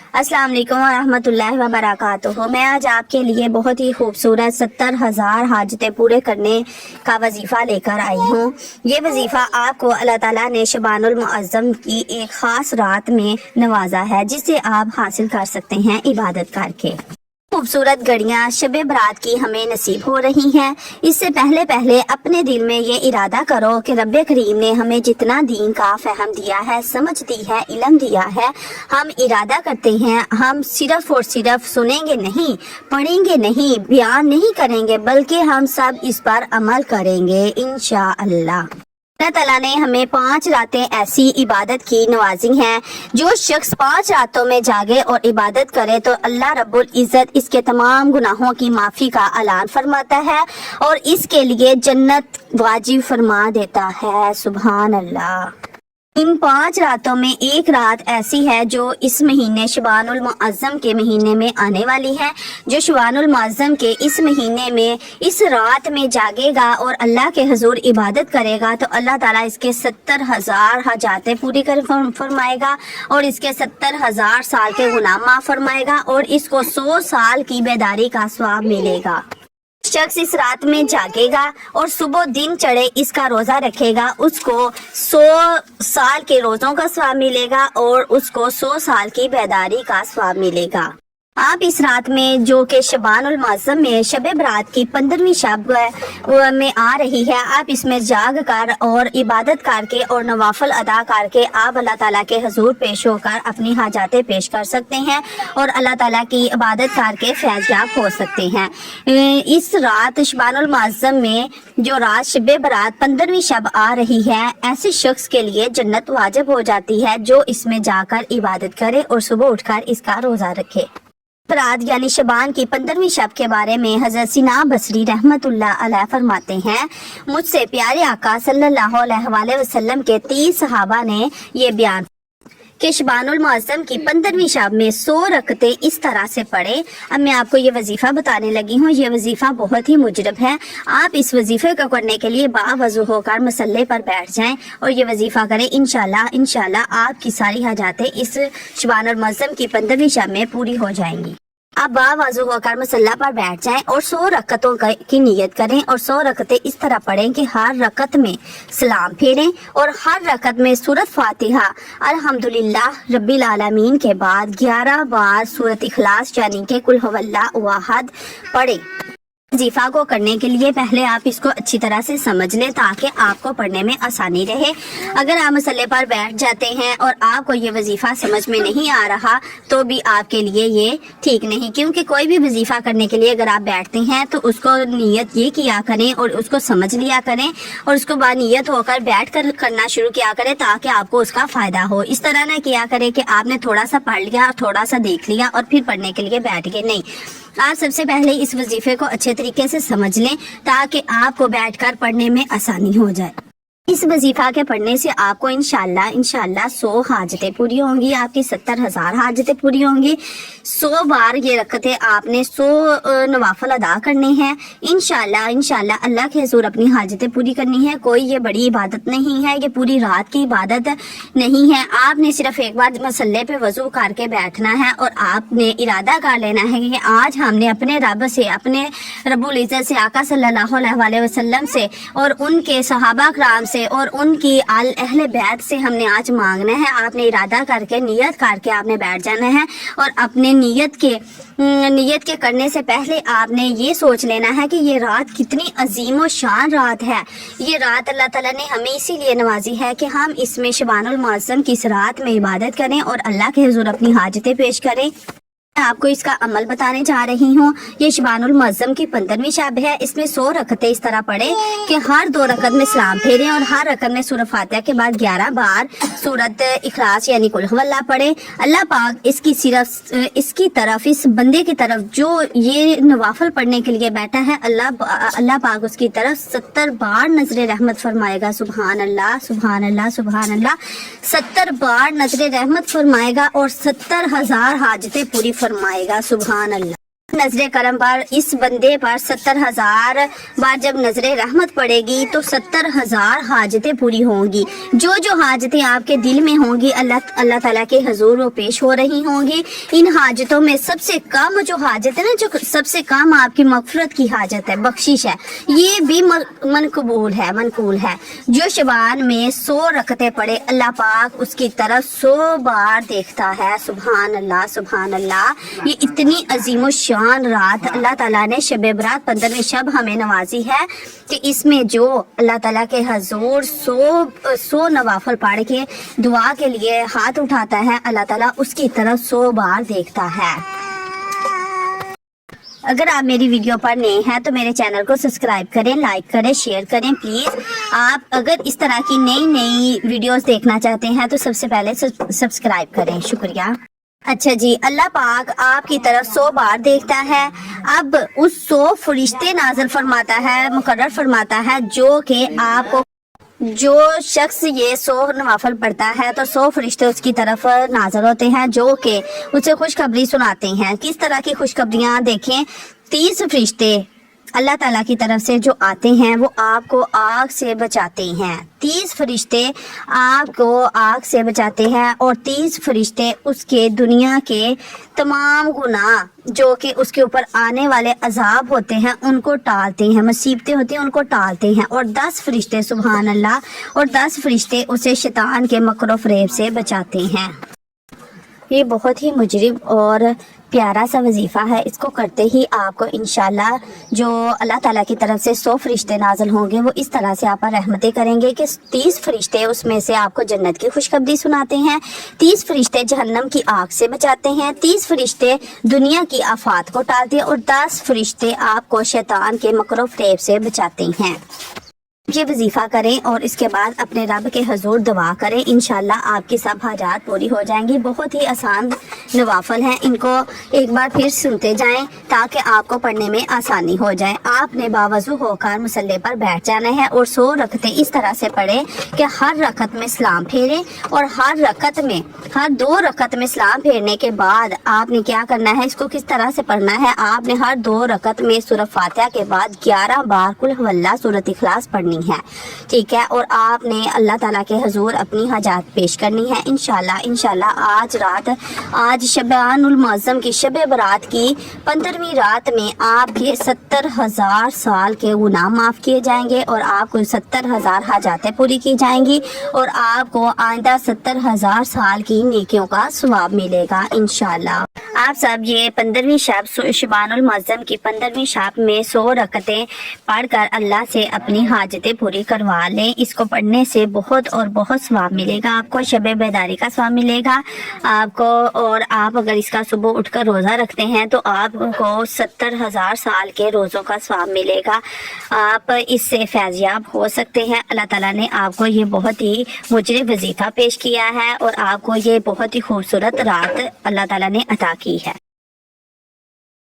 अस्सलाम वालेकुम रहमतुल्लाहि व बरकातुहू। मैं आज आपके लिए बहुत ही खूबसूरत 70,000 हाजतें पूरे करने का वजीफ़ा लेकर आई हूँ। ये वजीफ़ा आपको अल्लाह ताला ने शबानुल मुअज़्ज़म की एक ख़ास रात में नवाजा है, जिसे आप हासिल कर सकते हैं इबादत करके। खूबसूरत घड़ियाँ शब बरात की हमें नसीब हो रही हैं। इससे पहले अपने दिल में ये इरादा करो कि रब्बे करीम ने हमें जितना दीन का फहम दिया है, समझ दी है, इल्म दिया है, हम इरादा करते हैं हम सिर्फ और सिर्फ सुनेंगे नहीं, पढ़ेंगे नहीं, बयान नहीं करेंगे, बल्कि हम सब इस पर अमल करेंगे इंशाअल्लाह। अल्लाह ताला ने हमें 5 रातें ऐसी इबादत की नवाजी हैं। जो शख्स 5 रातों में जागे और इबादत करे तो अल्लाह रब्बुल इज़्ज़त इसके तमाम गुनाहों की माफ़ी का ऐलान फरमाता है और इसके लिए जन्नत वाजिब फरमा देता है। सुभान अल्लाह। इन 5 रातों में एक रात ऐसी है जो इस महीने शबानुल मुअज़्ज़म के महीने में आने वाली है। जो शबानुल मुअज़्ज़म के इस महीने में इस रात में जागेगा और अल्लाह के हुजूर इबादत करेगा तो अल्लाह ताला इसके 70,000 हाजातें पूरी कर फरमाएगा और इसके 70,000 साल के गुनाह माफ़ फरमाएगा और इसको 100 साल की बेदारी का सवाब मिलेगा। शख्स इस रात में जागेगा और सुबह दिन चढ़े इसका रोजा रखेगा, उसको 100 साल के रोजों का सवाब मिलेगा और उसको 100 साल की बेदारी का सवाब मिलेगा। आप इस रात में जो कि शबानुल मुअज़्ज़म में शब बरात की 15वीं शब में आ रही है, आप इसमें जाग कर और इबादत करके और नवाफल अदा करके आप अल्लाह ताला के हुजूर पेश होकर अपनी हाजातें पेश कर सकते हैं और अल्लाह ताला की इबादत करके फैज़याब हो सकते हैं। इस रात शबानुल मुअज़्ज़म में जो रात शब बरात 15वीं शब आ रही है, ऐसे शख्स के लिए जन्नत वाजिब हो जाती है जो इसमें जाकर इबादत करे और सुबह उठकर इसका रोज़ा रखे। बरात यानी शबान की 15वीं शब के बारे में हज़रत सीना बसरी रहमतुल्लाह अलैह फरमाते हैं, मुझसे प्यारे आका सल्लल्लाहु अलैहि वसल्लम के 30 सहाबा ने ये बयान कि शबानुल मुअज़्ज़म की 15वीं शब में 100 रकतें इस तरह से पढ़े। अब मैं आपको ये वजीफ़ा बताने लगी हूँ। ये वजीफ़ा बहुत ही मुजरब है। आप इस वजीफ़े को करने के लिए बावज़ू होकर मसल्ले पर बैठ जाएं और ये वजीफ़ा करें। इंशाल्लाह आपकी सारी हाजातें इस शबानुल मुअज़्ज़म की 15वीं शब में पूरी हो जाएंगी। आप बावज़ू होकर मसल्ला पर बैठ जाएं और 100 रकतों की नियत करें और 100 रकतें इस तरह पढ़ें कि हर रकत में सलाम फेरें और हर रकत में सूरत फातिहा अल्हम्दुलिल्लाह रब्बिल आलमीन के बाद 11 बार सूरत इखलास यानी कि कुल हुवल्लाहु अहद पढ़ें। वजीफा को करने के लिए पहले आप इसको अच्छी तरह से समझ लें ताकि आपको पढ़ने में आसानी रहे। अगर आप मसले पर बैठ जाते हैं और आपको ये वजीफा समझ में नहीं आ रहा तो भी आपके लिए ये ठीक नहीं, क्योंकि कोई भी वजीफा करने के लिए अगर आप बैठते हैं तो उसको नियत ये किया करें और उसको समझ लिया करें और उसको बाद नियत होकर बैठ कर करना शुरू किया करें ताकि आपको उसका फ़ायदा हो। इस तरह ना किया करें कि आपने थोड़ा सा पढ़ लिया, थोड़ा सा देख लिया और फिर पढ़ने के लिए बैठ गए। नहीं, आप सबसे पहले इस वजीफे को अच्छे तरीके से समझ लें ताकि आपको बैठकर पढ़ने में आसानी हो जाए। इस वजीफा के पढ़ने से आपको इंशाल्लाह 100 हाजतें पूरी होंगी, आपकी 70,000 हाजतें पूरी होंगी। 100 बार ये रकतें आपने 100 नवाफल अदा करने हैं। इंशाल्लाह अल्लाह के हुजूर अपनी हाजतें पूरी करनी है। कोई ये बड़ी इबादत नहीं है, ये पूरी रात की इबादत नहीं है। आपने सिर्फ एक बार मसल्ले पे वजू करके बैठना है और आपने इरादा कर लेना है कि आज हमने अपने रब से, अपने रब्बुल इज़्ज़त से, आका सल्लल्लाहु अलैहि वसल्लम से और उनके सहाबा कराम से और उनकी अहले बैत से हमने आज मांगना है। आपने इरादा करके नियत करके आपने बैठ जाना है और अपने नियत के करने से पहले आपने ये सोच लेना है कि ये रात कितनी अजीम और शान रात है। ये रात अल्लाह ताला ने हमें इसीलिए नवाजी है कि हम इसमें शबानुल मुअज़्ज़म की इस रात में इबादत करें और अल्लाह के हुजूर अपनी हाजतें पेश करें। आपको इसका अमल बताने जा रही हूँ। ये शबानुल मुअज़्ज़म की 15वीं शब है। इसमें 100 रकतें इस तरह पढ़े कि हर 2 रकत में सलाम फेरें और हर रकत में सूरत फातिहा के बाद 11 बार सूरत इखलास यानी कुल हुवल्लाह पढ़े। अल्लाह पाक इसकी तरफ इस बंदे की तरफ जो ये नवाफल पढ़ने के लिए बैठा है, अल्लाह पाक उसकी तरफ 70 बार नजर रहमत फरमाएगा। सुभान अल्लाह, सुभान अल्लाह, सुभान अल्लाह। 70 बार नजर रहमत फरमाएगा और 70,000 हाजतें पूरी फरमाएगा। सुभान अल्लाह। नजर करम पर इस बंदे पर 70,000 बार जब नजर रहमत पड़ेगी तो 70,000 हाजतें पूरी होंगी। जो जो हाजतें आपके दिल में होंगी अल्लाह ताला के हुजूर वो पेश हो रही होंगी। इन हाजतों में सबसे कम जो हाजत है ना, जो सबसे कम आपकी मगफरत की हाजत है, बख्शिश है, ये भी मनकूल है। जो शबान में 100 रकते पड़े अल्लाह पाक उसकी तरफ 100 बार देखता है। सुभान अल्लाह सुभान अल्लाह। ये इतनी अजीम शान रात अल्लाह ताला ने शब बरात 15वीं शब हमें नवाजी है कि इसमें जो अल्लाह ताला के हुजूर 100 नवाफल पढ़ के दुआ के लिए हाथ उठाता है, अल्लाह ताला उसकी तरफ 100 बार देखता है। अगर आप मेरी वीडियो पर नए हैं तो मेरे चैनल को सब्सक्राइब करें, लाइक करें, शेयर करें प्लीज़। आप अगर इस तरह की नई वीडियोस देखना चाहते हैं तो सबसे पहले सब्सक्राइब करें। शुक्रिया। अच्छा जी, अल्लाह पाक आपकी तरफ 100 बार देखता है। अब उस 100 फरिश्ते नाज़िल फरमाता है, मुकर्रर फरमाता है, जो कि आपको जो शख्स ये 100 नवाफल पढ़ता है तो 100 फरिश्ते उसकी तरफ नाज़िल होते हैं, जो कि उसे खुशखबरी सुनाते हैं। किस तरह की खुशखबरियाँ देखें, 30 फरिश्ते अल्लाह ताला की तरफ से जो आते हैं वो आपको आग से बचाते हैं। 30 फरिश्ते आपको आग से बचाते हैं और 30 फरिश्ते उसके दुनिया के तमाम गुनाह जो कि उसके ऊपर आने वाले अजाब होते हैं उनको टालते हैं, मुसीबतें होती हैं उनको टालते हैं। और 10 फरिश्ते सुभान अल्लाह, और 10 फरिश्ते उसे शैतान के मकर फरेब से बचाते हैं। ये बहुत ही मुजरिब और प्यारा सा वजीफ़ा है। इसको करते ही आपको इंशाल्लाह जो अल्लाह ताला की तरफ से 100 फरिश्ते नाज़िल होंगे वो इस तरह से आप पर रहमतें करेंगे कि 30 फरिश्ते उसमें से आपको जन्नत की खुशखबरी सुनाते हैं, 30 फरिश्ते जहन्नम की आग से बचाते हैं, 30 फरिश्ते दुनिया की आफात को टालते हैं और 10 फरिश्ते आपको शैतान के मकर फरेब से बचाते हैं। ये वजीफ़ा करें और इसके बाद अपने रब के हुजूर दुआ करें, इंशाल्लाह आपकी सब हाजात पूरी हो जाएंगी। बहुत ही आसान नवाफल हैं, इनको एक बार फिर सुनते जाएं ताकि आपको पढ़ने में आसानी हो जाए। आपने बावजू होकर मुसल्ले पर बैठ जाना है और 100 रकतें इस तरह से पढ़ें कि हर रकत में सलाम फेरें और हर 2 रकत में सलाम फेरने के बाद आपने क्या करना है, इसको किस तरह से पढ़ना है, आपने हर 2 रकत में सूरह फातिहा के बाद 11 बार कुल हुवल्लाह सूरत इखलास पढ़नी है, ठीक है। और आपने अल्लाह ताला के हुजूर अपनी हाजात पेश करनी है इंशाल्लाह। आज शबानुल मुअज़्ज़म की शब बरात की 15वीं रात में आपके 70,000 साल के गुनाह माफ़ किए जाएंगे और आपको 70,000 हाजातें पूरी की जाएंगी और आपको आइंदा 70,000 साल की नेकियों का सवाब मिलेगा इंशाल्लाह। आप सब ये 15वीं शब शबानुल मुअज़्ज़म की 15वीं शब में 100 रकतें पढ़कर अल्लाह से अपनी हाजतें पूरी करवा लें। इसको पढ़ने से बहुत और बहुत सवाब मिलेगा आपको, शब बेदारी का सवाब मिलेगा आपको। और आप अगर इसका सुबह उठकर रोज़ा रखते हैं तो आपको 70,000 साल के रोज़ों का सवाब मिलेगा। आप इससे फैज़याब हो सकते हैं। अल्लाह ताला ने आपको ये बहुत ही मुजरिब वजीफ़ा पेश किया है और आपको ये बहुत ही खूबसूरत रात अल्लाह ताला ने अता की है।